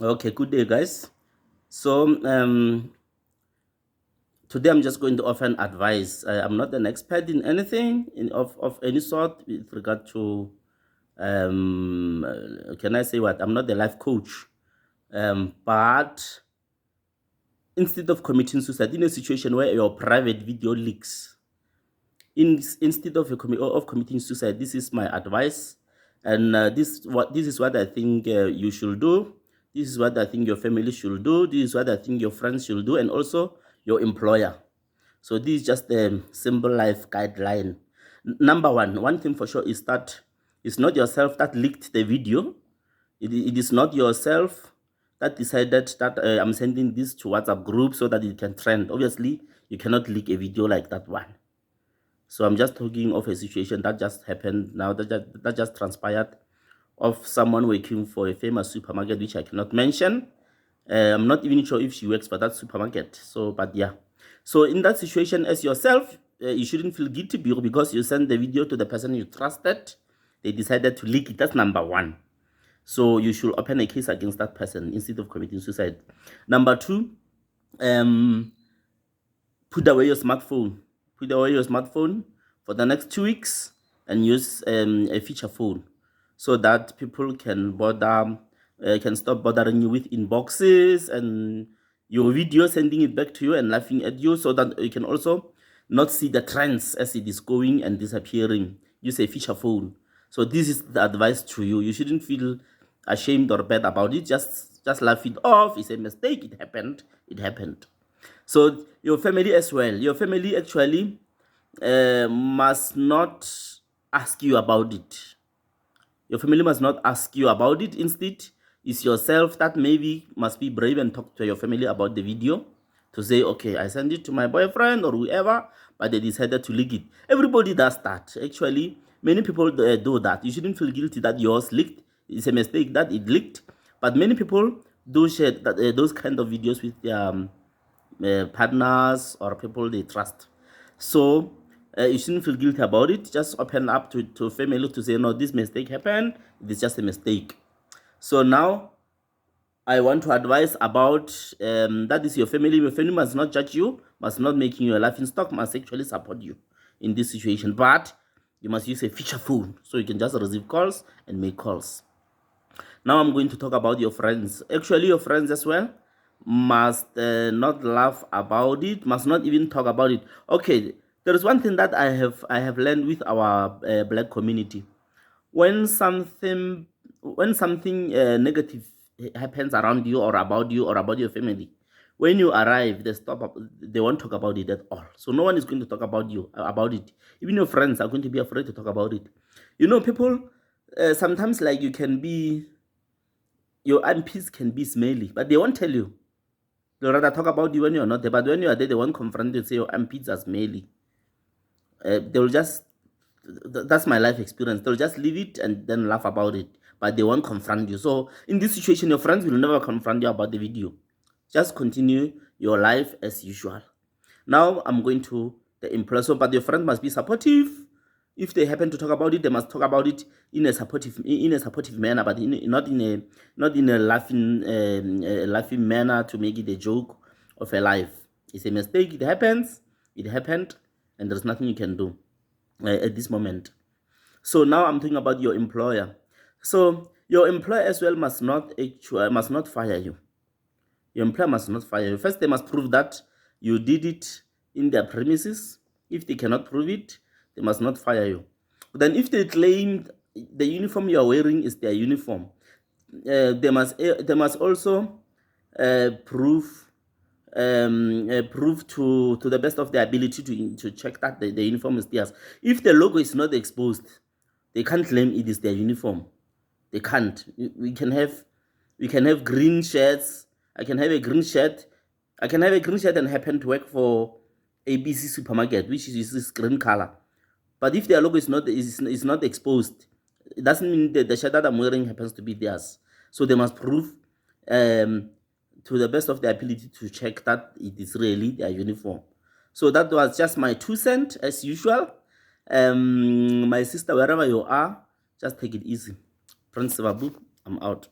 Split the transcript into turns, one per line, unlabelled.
Okay, good day, guys. So, today I'm just going to offer an advice. I'm not an expert in anything of any sort with regard to, can I say what? I'm not a life coach. But instead of committing suicide in a situation where your private video leaks, instead of of committing suicide, this is my advice, and this is what I think you should do. This is what I think your family should do. This is what I think your friends should do, and also your employer. So this is just a simple life guideline. Number one thing for sure is that it's not yourself that leaked the video. It is not yourself that decided that I'm sending this to WhatsApp group so that it can trend. Obviously, you cannot leak a video like that one. So I'm just talking of a situation that just happened now, that just transpired, of someone working for a famous supermarket, which I cannot mention. I'm not even sure if she works for that supermarket. So, but yeah. So in that situation, as yourself, you shouldn't feel guilty because you sent the video to the person you trusted. They decided to leak it. That's number one. So you should open a case against that person instead of committing suicide. Number two, put away your smartphone. Put away your smartphone for the next 2 weeks and use a feature phone so that people can stop bothering you with inboxes and your video, sending it back to you and laughing at you, so that you can also not see the trends as it is going and disappearing. Use a feature phone. So this is the advice to you. You shouldn't feel ashamed or bad about it. Just laugh it off. It's a mistake. It happened. It happened. So your family as well. Your family actually must not ask you about it. Your family must not ask you about it. Instead, it's yourself that maybe must be brave and talk to your family about the video, to say, okay, I sent it to my boyfriend or whoever, but they decided to leak it. Everybody does that. Actually, many people do that. You shouldn't feel guilty that yours leaked. It's a mistake that it leaked. But many people do share those kind of videos with their partners or people they trust. So you shouldn't feel guilty about it. Just open up to family to say, no, this mistake happened. It is just a mistake. So now I want to advise about that is your family. Your family must not judge you, must not make you a laughing stock, must actually support you in this situation. But you must use a feature phone so you can just receive calls and make calls. Now I'm going to talk about your friends. Actually, your friends as well must not laugh about it, must not even talk about it. Okay, there is one thing that I have learned with our black community. When something negative happens around you or about your family, when you arrive, they won't talk about it at all. So no one is going to talk about you about it. Even your friends are going to be afraid to talk about it. You know, people sometimes, like, your armpits can be smelly, but they won't tell you. They'll rather talk about you when you're not there, but when you are there, they won't confront you and say your armpits are smelly. They'll just, that's my life experience. They'll just leave it and then laugh about it, but they won't confront you. So in this situation, your friends will never confront you about the video. Just continue your life as usual. Now I'm going to the employer. So, but your friend must be supportive. If they happen to talk about it, they must talk about it in a supportive manner, but not in a laughing manner to make it a joke of a life. It's a mistake. It happens. It happened, and there's nothing you can do at this moment. So now I'm talking about your employer. So your employer as well must not fire you. Your employer must not fire you. First, they must prove that you did it in their premises. If they cannot prove it, they must not fire you. Then if they claim the uniform you are wearing is their uniform, they must also prove to the best of their ability to check that the uniform is theirs. If the logo is not exposed, they can't claim it is their uniform. They can't. We can have green shirts. I can have a green shirt. I can have a green shirt and happen to work for ABC supermarket, which is this green color. But if their logo is not exposed, it doesn't mean that the shirt that I'm wearing happens to be theirs. So they must prove to the best of their ability to check that it is really their uniform. So that was just my 2 cents as usual. My sister, wherever you are, just take it easy. Prince Babu, I'm out.